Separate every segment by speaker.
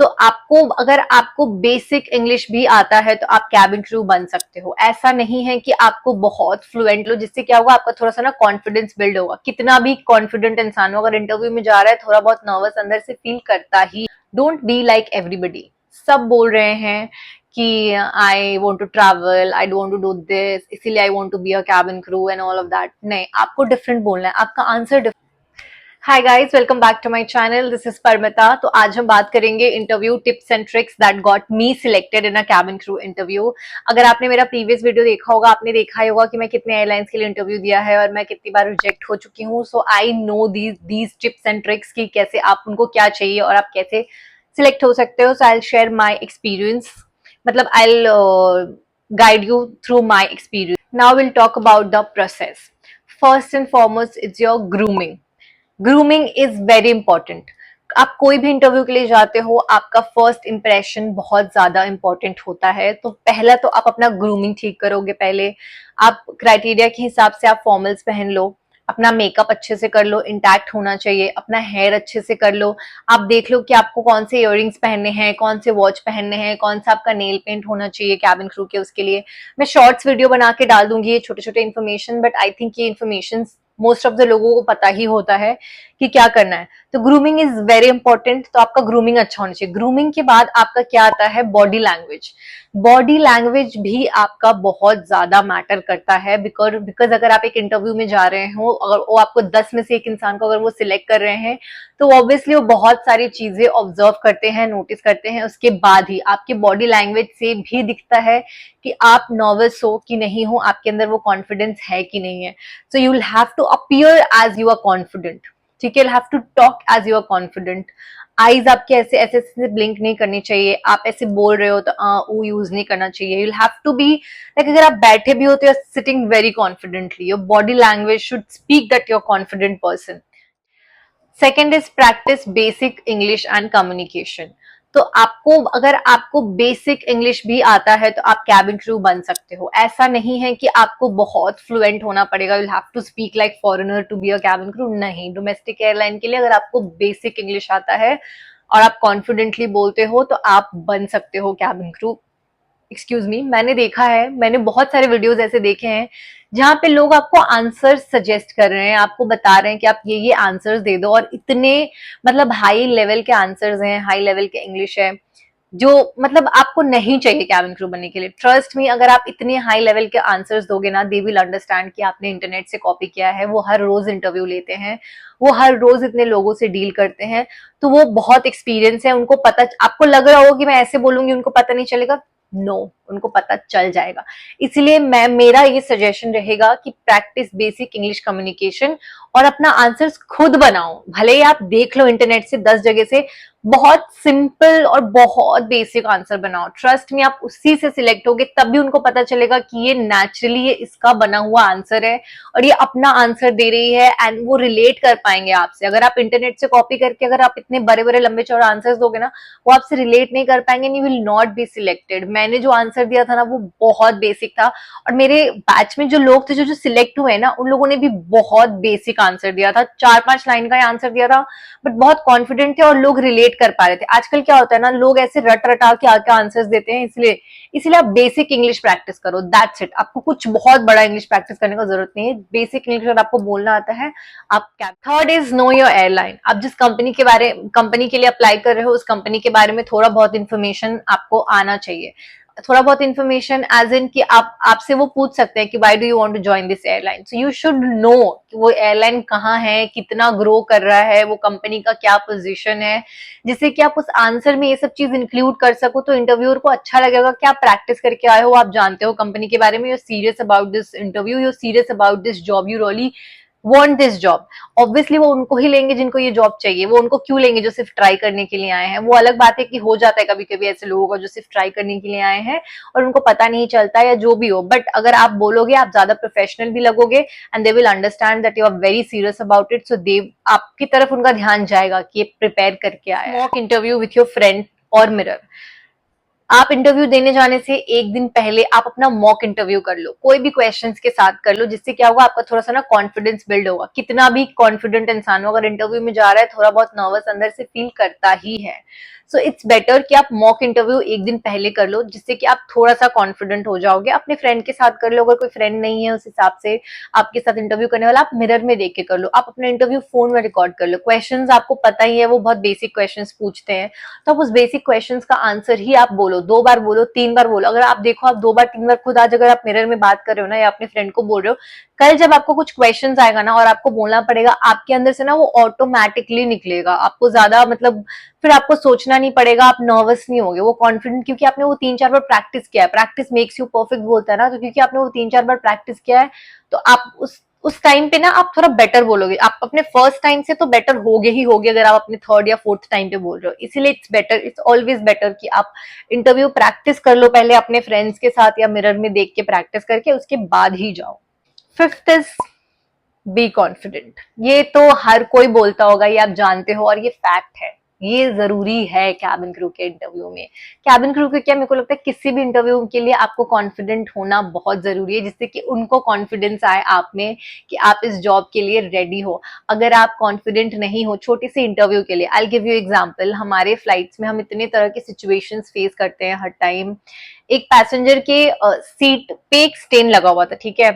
Speaker 1: तो आपको अगर आपको बेसिक इंग्लिश भी आता है तो आप कैबिन क्रू बन सकते हो। ऐसा नहीं है कि आपको बहुत फ्लुएंट लो, जिससे क्या होगा आपका थोड़ा सा ना कॉन्फिडेंस बिल्ड होगा। कितना भी कॉन्फिडेंट इंसान हो, अगर इंटरव्यू में जा रहा है थोड़ा बहुत नर्वस अंदर से फील करता ही। Don't be like everybody. सब बोल रहे हैं कि I want to travel, I don't to do this, इसीलिए I want to be a cabin crew and all of that. नहीं, आपको डिफरेंट बोलना है, आपका answer. Hi guys, welcome back to my channel. This is Paramita. तो आज हम बात करेंगे interview tips and tricks that got me selected in a cabin crew interview. अगर आपने मेरा प्रीवियस वीडियो देखा होगा, आपने देखा ही होगा कि मैं कितने एयरलाइंस के लिए इंटरव्यू दिया है और मैं कितनी बार रिजेक्ट हो चुकी हूँ। So I know these tips and tricks कि कैसे आप उनको क्या चाहिए और आप कैसे सिलेक्ट हो सकते हो। So I will share my experience, मतलब I will guide you through my experience. Now we'll talk about the process. First and foremost, it's your grooming. Grooming is very important. आप कोई भी इंटरव्यू के लिए जाते हो, आपका फर्स्ट इंप्रेशन बहुत ज्यादा इंपॉर्टेंट होता है। तो पहला तो आप अपना ग्रूमिंग ठीक करोगे। पहले आप क्राइटेरिया के हिसाब से आप फॉर्मल्स पहन लो, अपना मेकअप अच्छे से कर लो, इंटैक्ट होना चाहिए, अपना हेयर अच्छे से कर लो। आप देख लो कि आपको कौन से इयररिंग्स पहनने हैं, कौन से वॉच पहनने हैं, कौन सा आपका नेल पेंट होना चाहिए कैबिन क्रू के। उसके लिए मैं शॉर्ट्स वीडियो बना के डाल दूंगी ये छोटे छोटे इन्फॉर्मेशन, बट आई थिंक ये इन्फॉर्मेशन मोस्ट ऑफ द लोगों को पता ही होता है कि क्या करना है। तो ग्रूमिंग इज वेरी इंपॉर्टेंट। तो आपका ग्रूमिंग अच्छा होना चाहिए। ग्रूमिंग के बाद आपका क्या आता है, बॉडी लैंग्वेज। बॉडी लैंग्वेज भी आपका बहुत ज्यादा मैटर करता है, बिकॉज अगर आप एक इंटरव्यू में जा रहे हो, अगर वो आपको 10 में से एक इंसान को अगर वो सिलेक्ट कर रहे हैं, तो ऑब्वियसली वो बहुत सारी चीजें ऑब्जर्व करते हैं, नोटिस करते हैं। उसके बाद ही आपकी बॉडी लैंग्वेज से भी दिखता है कि आप नर्वस हो कि नहीं हो, आपके अंदर वो कॉन्फिडेंस है कि नहीं है। So you will have to appear as you are confident. ठीक है, have to talk as you are confident. Eyes आपके ऐसे ऐसे ऐसे ब्लिंक नहीं करनी चाहिए। आप ऐसे बोल रहे हो तो ओ यूज नहीं करना चाहिए। You have to be like, अगर आप बैठे भी हो तो you're sitting very confidently. Your body language should speak that you're confident person. Second is practice basic English and communication. तो आपको अगर आपको बेसिक इंग्लिश भी आता है तो आप कैबिन क्रू बन सकते हो। ऐसा नहीं है कि आपको बहुत फ्लुएंट होना पड़ेगा, you have to speak like foreigner to be a cabin crew. नहीं, डोमेस्टिक एयरलाइन के लिए अगर आपको बेसिक इंग्लिश आता है और आप कॉन्फिडेंटली बोलते हो तो आप बन सकते हो कैबिन क्रू। एक्सक्यूज मी, मैंने देखा है, मैंने बहुत सारे वीडियोस ऐसे देखे हैं जहां पे लोग आपको आंसर्स सजेस्ट कर रहे हैं, आपको बता रहे हैं कि आप ये आंसर्स दे दो, और इतने मतलब हाई लेवल के आंसर्स हैं, हाई लेवल के इंग्लिश है जो मतलब आपको नहीं चाहिए कैबिन क्रू बनने के लिए। ट्रस्ट मी, अगर आप इतने हाई लेवल के आंसर्स दोगे ना, दे विल अंडरस्टैंड कि आपने इंटरनेट से कॉपी किया है। वो हर रोज इंटरव्यू लेते हैं, वो हर रोज इतने लोगों से डील करते हैं, तो वो बहुत एक्सपीरियंस है, उनको पता। आपको लग रहा होगा कि मैं ऐसे बोलूंगी उनको पता नहीं चलेगा, नो, उनको पता चल जाएगा। इसलिए मेरा ये सजेशन रहेगा कि प्रैक्टिस बेसिक इंग्लिश कम्युनिकेशन और अपना आंसर्स खुद बनाओ। भले ही आप देख लो इंटरनेट से 10 जगह से, बहुत सिंपल और बहुत बेसिक आंसर बनाओ। ट्रस्ट में आप उसी से सिलेक्ट होगे, तब भी उनको पता चलेगा कि ये नेचुरली ये इसका बना हुआ आंसर है और ये अपना आंसर दे रही है, एंड वो रिलेट कर पाएंगे आपसे। अगर आप इंटरनेट से कॉपी करके अगर आप इतने बड़े बड़े लंबे चौड़े आंसर्स दोगे ना, वो आपसे रिलेट नहीं कर पाएंगे, you will not be selected. मैंने जो आंसर दिया था ना, वो बहुत बेसिक था, और मेरे बैच में जो लोग थे जो सिलेक्ट हुए ना, उन लोगों ने भी बहुत बेसिक आंसर दिया था। 4-5 लाइन का आंसर दिया था, बट बहुत कॉन्फिडेंट थे और लोग रिलेट कर पा रहे थे। आजकल क्या होता है ना, लोग ऐसे रट रटा के आके आंसर्स देते हैं। इसलिए आप बेसिक इंग्लिश प्रैक्टिस करो, दैट्स इट। आपको कुछ बहुत बड़ा इंग्लिश प्रैक्टिस करने की जरूरत नहीं है। बेसिक इंग्लिश अगर आपको बोलना आता है, आप क्या। Third is know your airline. आप जिस कंपनी के लिए अप्लाई कर रहे हो, उस कंपनी के बारे में थोड़ा बहुत इंफॉर्मेशन आपको आना चाहिए। थोड़ा बहुत इंफॉर्मेशन एज इन कि आपसे वो पूछ सकते हैं कि why do you want to join this airline. So you should know कि वो एयरलाइन कहाँ है, कितना ग्रो कर रहा है, वो कंपनी का क्या पोजीशन है, जिससे कि आप उस आंसर में ये सब चीज इंक्लूड कर सको। तो इंटरव्यूअर को अच्छा लगेगा कि आप प्रैक्टिस करके आए हो, आप जानते हो कंपनी के बारे में, you serious about this interview, you serious about this job, you really want this job. Obviously वो उनको ही लेंगे जिनको ये जॉब चाहिए। वो उनको क्यों लेंगे जो सिर्फ ट्राई करने के लिए आए हैं। वो अलग बात है कि हो जाता है कभी कभी ऐसे लोगों का जो सिर्फ ट्राई करने के लिए आए हैं और उनको पता नहीं चलता या जो भी हो, बट अगर आप बोलोगे, आप ज्यादा प्रोफेशनल भी लगोगे, and they will understand that you are very serious about it. So they आपकी तरफ उनका ध्यान जाएगा कि ये प्रिपेयर करके आया है। Mock interview with your friend और मिरर। आप इंटरव्यू देने जाने से एक दिन पहले आप अपना मॉक इंटरव्यू कर लो, कोई भी क्वेश्चंस के साथ कर लो, जिससे क्या होगा आपका थोड़ा सा ना कॉन्फिडेंस बिल्ड होगा। कितना भी कॉन्फिडेंट इंसान हो, अगर इंटरव्यू में जा रहा है थोड़ा बहुत नर्वस अंदर से फील करता ही है। सो इट्स बेटर कि आप मॉक इंटरव्यू एक दिन पहले कर लो, जिससे कि आप थोड़ा सा कॉन्फिडेंट हो जाओगे। अपने फ्रेंड के साथ कर लो, अगर कोई फ्रेंड नहीं है उस हिसाब से आपके साथ इंटरव्यू करने वाला, आप मिरर में देख के कर लो। आप अपना इंटरव्यू फोन में रिकॉर्ड कर लो। क्वेश्चंस आपको पता ही है, वो बहुत बेसिक क्वेश्चंस पूछते हैं, तो आप उस बेसिक क्वेश्चंस का आंसर ही आप बोलो, 2 बार बोलो, 3 बार बोलो। अगर आप देखो, आप 2 बार 3 बार खुद आज अगर आप मिरर में बात कर रहे हो ना, या अपने फ्रेंड को बोल रहे हो, कल जब आपको कुछ क्वेश्चंस आएगा ना और आपको बोलना पड़ेगा, आपके अंदर से ना वो ऑटोमेटिकली निकलेगा। आपको ज्यादा मतलब फिर आपको सोचना नहीं पड़ेगा, आप नर्वस नहीं होगे, वो कॉन्फिडेंट, क्योंकि आपने वो 3-4 बार प्रैक्टिस किया है। प्रैक्टिस मेक्स यू परफेक्ट बोलता है ना, तो क्योंकि आपने वो 3-4 बार प्रैक्टिस किया है, तो आप उस टाइम पे ना आप थोड़ा बेटर बोलोगे। आप अपने फर्स्ट टाइम से तो बेटर होगे ही होगे, अगर आप अपने थर्ड या फोर्थ टाइम पे बोल रहे हो। इसीलिए it's better, it's always better कि आप इंटरव्यू प्रैक्टिस कर लो पहले अपने फ्रेंड्स के साथ, या मिरर में देख के प्रैक्टिस करके उसके बाद ही जाओ। Fifth is be confident. ये तो हर कोई बोलता होगा, ये आप जानते हो, और ये फैक्ट है, ये जरूरी है कैबिन क्रू के इंटरव्यू में। कैबिन क्रू के क्या, मेरे को लगता है किसी भी इंटरव्यू के लिए आपको कॉन्फिडेंट होना बहुत जरूरी है, जिससे कि उनको कॉन्फिडेंस आए आप में कि आप इस जॉब के लिए रेडी हो। अगर आप कॉन्फिडेंट नहीं हो छोटी सी इंटरव्यू के लिए, आई गिव यू एग्जाम्पल, हमारे फ्लाइट्स में हम इतने तरह के सिचुएशंस फेस करते हैं हर टाइम। एक पैसेंजर के सीट पे एक स्टेन लगा हुआ था, ठीक है,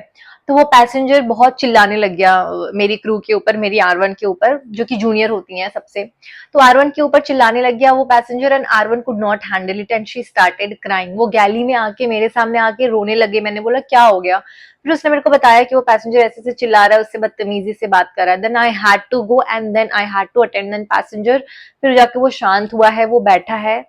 Speaker 1: तो वो पैसेंजर बहुत चिल्लाने लग गया मेरी क्रू के ऊपर, मेरी R1 के ऊपर, जो कि जूनियर होती हैं सबसे। तो R1 के ऊपर चिल्लाने लग गया वो passenger, and R1 could not handle it and she started crying. वो गैली में आके मेरे सामने आके रोने लगे। मैंने बोला क्या हो गया? फिर उसने मेरे को बताया कि वो पैसेंजर ऐसे से चिल्ला रहा है, उससे बदतमीजी से बात कर रहा है। Then I had to go and then I had to attend than passenger. फिर जाके वो शांत हुआ है, वो बैठा है।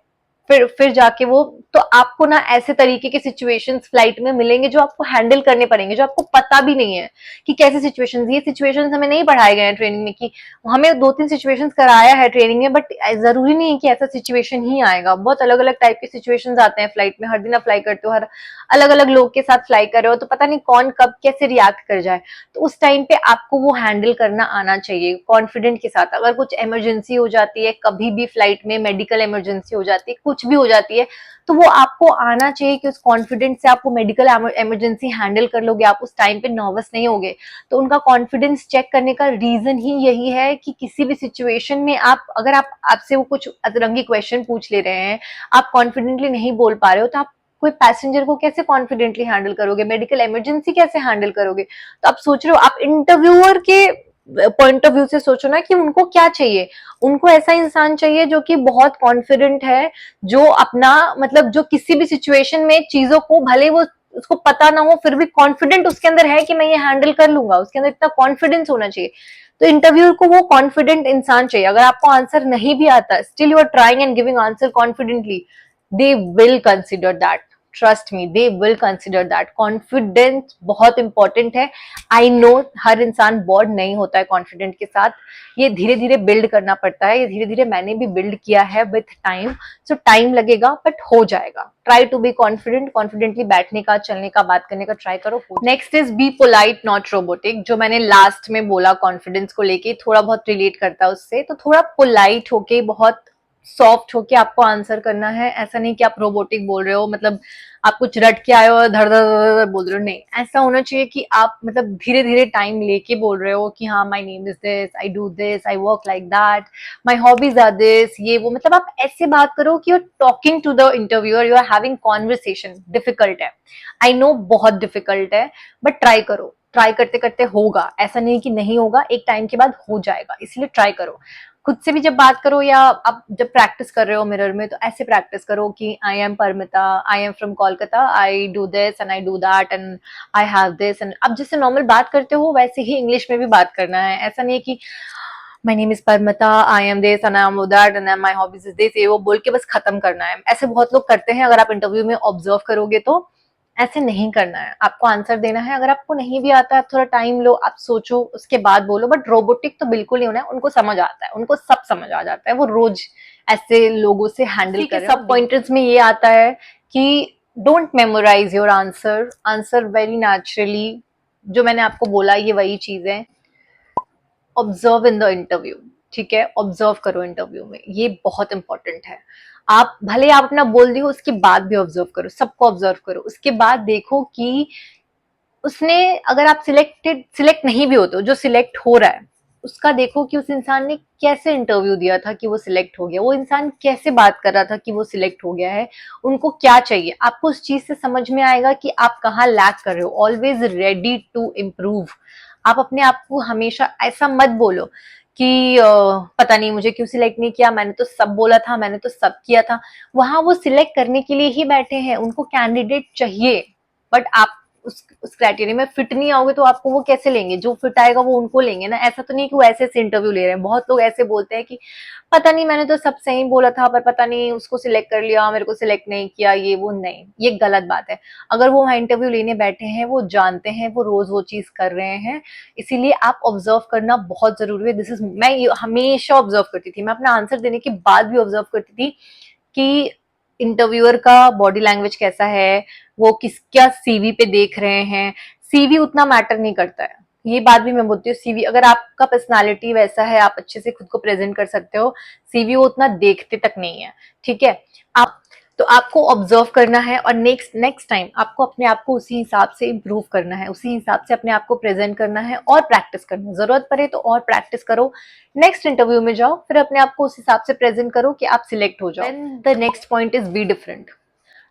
Speaker 1: फिर जाके वो, तो आपको ना ऐसे तरीके के सिचुएशंस फ्लाइट में मिलेंगे जो आपको हैंडल करने पड़ेंगे, जो आपको पता भी नहीं है कि कैसे सिचुएशंस। ये सिचुएशंस हमें नहीं पढ़ाए गए हैं ट्रेनिंग में, कि हमें 2-3 सिचुएशंस कराया है ट्रेनिंग में, बट जरूरी नहीं है कि ऐसा सिचुएशन ही आएगा। बहुत अलग अलग टाइप के सिचुएशंस आते हैं फ्लाइट में। हर दिन आप फ्लाई करते हो, हर अलग अलग लोग के साथ फ्लाई कर रहे हो, तो पता नहीं कौन कब कैसे रिएक्ट कर जाए। तो उस टाइम पे आपको वो हैंडल करना आना चाहिए कॉन्फिडेंट के साथ। अगर कुछ इमरजेंसी हो जाती है, कभी भी फ्लाइट में मेडिकल इमरजेंसी हो जाती है, कुछ भी हो जाती है, तो वो आपको आना चाहिए कि उस कॉन्फिडेंस से आप वो मेडिकल इमरजेंसी हैंडल कर लोगे, आप उस टाइम पे नर्वस नहीं होगे। तो उनका कॉन्फिडेंस चेक करने का रीजन ही यही है कि किसी भी सिचुएशन में आप, अगर आप आपसे वो कुछ अतरंगी क्वेश्चन पूछ ले रहे हैं, आप कॉन्फिडेंटली नहीं बोल पा रहे हो, तो आप कोई पैसेंजर को कैसे कॉन्फिडेंटली हैंडल करोगे? मेडिकल इमरजेंसी कैसे हैंडल करोगे? तो आप सोच रहे हो, आप इंटरव्यूअर के पॉइंट ऑफ व्यू से सोचो ना कि उनको क्या चाहिए। उनको ऐसा इंसान चाहिए जो कि बहुत कॉन्फिडेंट है, जो अपना मतलब जो किसी भी सिचुएशन में चीजों को, भले वो उसको पता ना हो, फिर भी कॉन्फिडेंट उसके अंदर है कि मैं ये हैंडल कर लूंगा। उसके अंदर इतना कॉन्फिडेंस होना चाहिए। तो इंटरव्यू को वो कॉन्फिडेंट इंसान चाहिए। अगर आपको आंसर नहीं भी आता, still you are trying and giving answer confidently, they will consider that. Trust me, they will consider that. Confidence बहुत इंपॉर्टेंट है। आई नो हर इंसान बॉर्ड नहीं होता है कॉन्फिडेंट के साथ, ये धीरे धीरे बिल्ड करना पड़ता है। ये धीरे धीरे मैंने भी बिल्ड किया है विथ टाइम, सो टाइम लगेगा बट हो जाएगा। Try to be confident, confidently बैठने का, चलने का, बात करने का ट्राई करो। Next is be polite not robotic, जो मैंने लास्ट में बोला कॉन्फिडेंस को लेके, थोड़ा बहुत रिलेट करता है उससे। तो थोड़ा पोलाइट होके, बहुत सॉफ्ट होके आपको आंसर करना है। ऐसा नहीं कि आप रोबोटिक बोल रहे हो, मतलब आप कुछ रट के आए हो और धड़ धड़ धड़ बोल रहे हो, नहीं। ऐसा होना चाहिए कि आप मतलब धीरे धीरे टाइम लेके बोल रहे हो कि हाँ, my name is this, I do this, I work like that, my hobbies are this, ये वो। मतलब आप ऐसे बात करो कि you are talking to the interviewer, you are having conversation. Difficult है, आई नो बहुत डिफिकल्ट है, बट ट्राई करो। ट्राई करते करते होगा, ऐसा नहीं कि नहीं होगा, एक टाइम के बाद हो जाएगा, इसलिए ट्राई करो। खुद से भी जब बात करो, या आप जब प्रैक्टिस कर रहे हो मिरर में, तो ऐसे प्रैक्टिस करो कि I am Paramita, I am from Kolkata, I do this and I do that and I have this. And अब जैसे नॉर्मल बात करते हो वैसे ही इंग्लिश में भी बात करना है। ऐसा नहीं है कि my name is Paramita, I am this and I am that and my hobbies is this, ये वो बोल के बस खत्म करना है। ऐसे बहुत लोग करते हैं, अगर आप इंटरव्यू में ऑब्जर्व करोगे तो ऐसे नहीं करना है। आपको आंसर देना है। अगर आपको नहीं भी आता है, आप थोड़ा टाइम लो, आप सोचो, उसके बाद बोलो। बट रोबोटिक तो बिल्कुल नहीं होना है। उनको समझ आता है, उनको सब समझ आ जाता है, वो रोज ऐसे लोगों से हैंडल कर रहे हैं। सब पॉइंटर्स में ये आता है कि don't memorise your answer, answer very naturally. जो मैंने आपको बोला, ये वही चीज है। ऑब्जर्व इन द इंटरव्यू, ठीक है, ऑब्जर्व करो इंटरव्यू में, ये बहुत इंपॉर्टेंट है। आप भले आप अपना बोल दी हो, उसके बाद भी ऑब्जर्व करो, सबको ऑब्जर्व करो। उसके बाद देखो कि उसने, अगर आप सिलेक्ट नहीं भी होते हो, जो सिलेक्ट हो रहा है, उसका देखो कि उस इंसान ने कैसे इंटरव्यू दिया था कि वो सिलेक्ट हो गया, वो इंसान कैसे बात कर रहा था कि वो सिलेक्ट हो गया है, उनको क्या चाहिए। आपको उस चीज से समझ में आएगा कि आप कहाँ लैक कर रहे हो। Always ready to improve. आप अपने आप को हमेशा ऐसा मत बोलो कि पता नहीं मुझे क्यों सिलेक्ट नहीं किया, मैंने तो सब बोला था, मैंने तो सब किया था। वहां वो सिलेक्ट करने के लिए ही बैठे हैं, उनको कैंडिडेट चाहिए। बट आप उस क्राइटेरिया में फिट नहीं आओगे तो आपको वो कैसे लेंगे? जो फिट आएगा वो उनको लेंगे ना। ऐसा तो नहीं कि वो ऐसे ऐसे इंटरव्यू ले रहे हैं। बहुत लोग ऐसे बोलते हैं कि पता नहीं मैंने तो सब सही बोला था पर पता नहीं उसको सिलेक्ट कर लिया, मेरे को सिलेक्ट नहीं किया, ये वो। नहीं, ये गलत बात है। अगर वो वहां इंटरव्यू लेने बैठे हैं, वो जानते हैं, वो रोज वो चीज कर रहे हैं। इसीलिए आप ऑब्जर्व करना बहुत जरूरी है। दिस इज, मैं हमेशा ऑब्जर्व करती थी, मैं अपना आंसर देने के बाद भी ऑब्जर्व करती थी कि इंटरव्यूअर का बॉडी लैंग्वेज कैसा है, वो किस क्या सीवी पे देख रहे हैं। सीवी उतना मैटर नहीं करता है, ये बात भी मैं बोलती हूँ। सीवी अगर आपका पर्सनालिटी वैसा है, आप अच्छे से खुद को प्रेजेंट कर सकते हो, सीवी वो उतना देखते तक नहीं है। ठीक है, आप तो आपको ऑब्जर्व करना है और नेक्स्ट नेक्स्ट टाइम आपको अपने आप को उसी हिसाब से इम्प्रूव करना है, उसी हिसाब से अपने आप को प्रेजेंट करना है और प्रैक्टिस करना है। जरूरत पड़े तो और प्रैक्टिस करो, नेक्स्ट इंटरव्यू में जाओ, फिर अपने आप को उस हिसाब से प्रेजेंट करो कि आप सिलेक्ट हो जाओ। Then the next point is be different.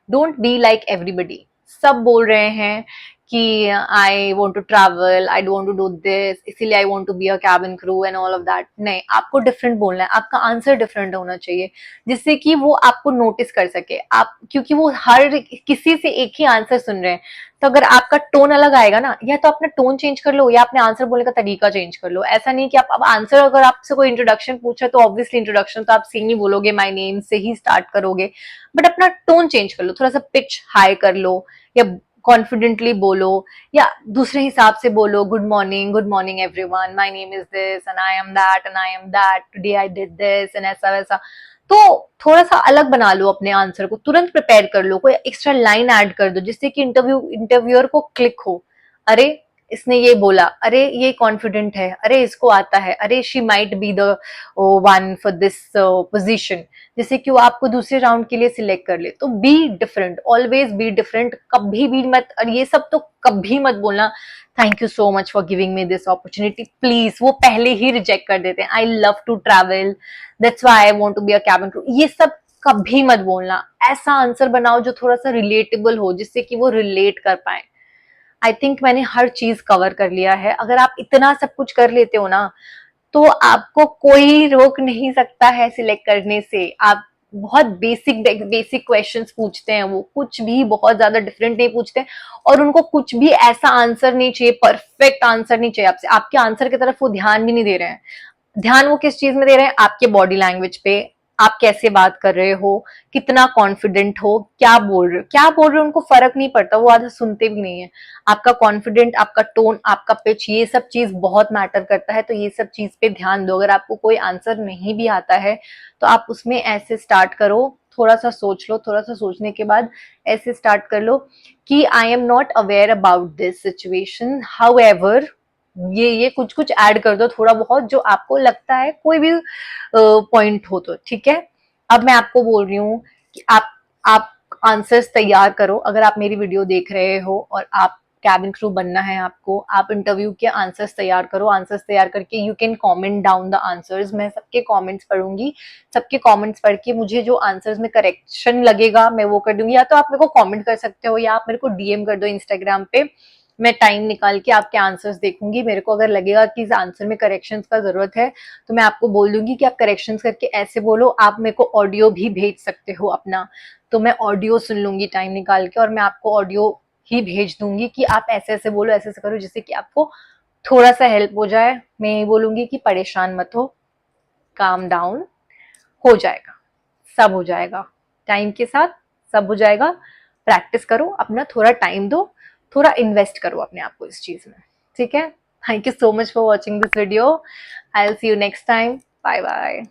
Speaker 1: Don't be like everybody. सब बोल रहे हैं कि I want to travel, I don't to do this, इसीलिए I want to be a cabin crew and all of that. नहीं, आपको different बोलना है, आपका आंसर डिफरेंट होना चाहिए जिससे कि वो आपको नोटिस कर सके। आप क्योंकि वो हर किसी से एक ही आंसर सुन रहे हैं, तो अगर आपका टोन अलग आएगा ना, या तो अपना टोन चेंज कर लो या अपने आंसर बोलने का तरीका चेंज कर लो। ऐसा नहीं कि आप अब आंसर, अगर आपसे कोई इंट्रोडक्शन पूछा तो ऑब्वियसली इंट्रोडक्शन तो आप सेम ही बोलोगे, माय नेम से ही स्टार्ट करोगे। बट अपना टोन चेंज कर लो, थोड़ा सा पिच हाई कर लो, या कॉन्फिडेंटली बोलो, या दूसरे हिसाब से बोलो। Good morning everyone, my name is this and I am that and I am that, today I did this and ऐसा वैसा। तो थोड़ा सा अलग बना लो अपने आंसर को, तुरंत प्रिपेयर कर लो, कोई एक्स्ट्रा लाइन ऐड कर दो जिससे कि इंटरव्यूअर को क्लिक हो। अरे इसने ये बोला, अरे ये कॉन्फिडेंट है, अरे इसको आता है, अरे she might be the one for this position, जिससे कि वो आपको दूसरे राउंड के लिए सिलेक्ट कर ले। तो be different, always be different. कभी भी मत, और ये सब तो कभी मत बोलना thank you so much for giving me this opportunity, please. वो पहले ही रिजेक्ट कर देते हैं। I love to travel, that's why I want to be a cabin crew, ये सब कभी मत बोलना। ऐसा आंसर बनाओ जो थोड़ा सा रिलेटेबल हो, जिससे कि वो रिलेट कर पाए। आई थिंक मैंने हर चीज कवर कर लिया है। अगर आप इतना सब कुछ कर लेते हो ना, तो आपको कोई रोक नहीं सकता है सिलेक्ट करने से। आप बहुत बेसिक बेसिक क्वेश्चंस पूछते हैं, वो कुछ भी बहुत ज्यादा डिफरेंट नहीं पूछते, और उनको कुछ भी ऐसा आंसर नहीं चाहिए, परफेक्ट आंसर नहीं चाहिए आपसे। आपके आंसर की तरफ वो ध्यान भी नहीं दे रहे हैं। ध्यान वो किस चीज में दे रहे हैं? आपके बॉडी लैंग्वेज पे, आप कैसे बात कर रहे हो, कितना कॉन्फिडेंट हो, क्या बोल रहे हो। क्या बोल रहे हो उनको फर्क नहीं पड़ता, वो आधा सुनते भी नहीं है। आपका कॉन्फिडेंट, आपका टोन, आपका पिच, ये सब चीज बहुत मैटर करता है। तो ये सब चीज पे ध्यान दो। अगर आपको कोई आंसर नहीं भी आता है तो आप उसमें ऐसे स्टार्ट करो, थोड़ा सा सोच लो, थोड़ा सा सोचने के बाद ऐसे स्टार्ट कर लो कि I am not aware about this situation, however, ये कुछ कुछ ऐड कर दो थोड़ा बहुत, जो आपको लगता है कोई भी पॉइंट हो तो। ठीक है, अब मैं आपको बोल रही हूँ कि आप आंसर्स तैयार करो। अगर आप मेरी वीडियो देख रहे हो और आप कैबिन क्रू बनना है आपको, आप इंटरव्यू के आंसर्स तैयार करो। आंसर्स तैयार करके you can comment down the answers. मैं सबके कमेंट्स पढ़ूंगी, सबके कमेंट्स पढ़ के मुझे जो आंसर्स में करेक्शन लगेगा मैं वो कर दूंगी। या तो आप मेरे को कमेंट कर सकते हो, या आप मेरे को डीएम कर दो इंस्टाग्राम पे। मैं टाइम निकाल के आपके आंसर्स देखूंगी। मेरे को अगर लगेगा कि इस आंसर में करेक्शंस का जरूरत है तो मैं आपको बोल दूंगी कि आप करेक्शंस करके ऐसे बोलो। आप मेरे को ऑडियो भी भेज सकते हो अपना, तो मैं ऑडियो सुन लूंगी टाइम निकाल के, और मैं आपको ऑडियो ही भेज दूंगी कि आप ऐसे ऐसे बोलो, ऐसे ऐसे करो, जिससे कि आपको थोड़ा सा हेल्प हो जाए। मैं ये बोलूंगी कि परेशान मत हो, काम डाउन, हो जाएगा, सब हो जाएगा, टाइम के साथ सब हो जाएगा। प्रैक्टिस करो, अपना थोड़ा टाइम दो, थोड़ा इन्वेस्ट करो अपने आप को इस चीज में। ठीक है, thank you so much for watching this video. I will see you next time. Bye bye.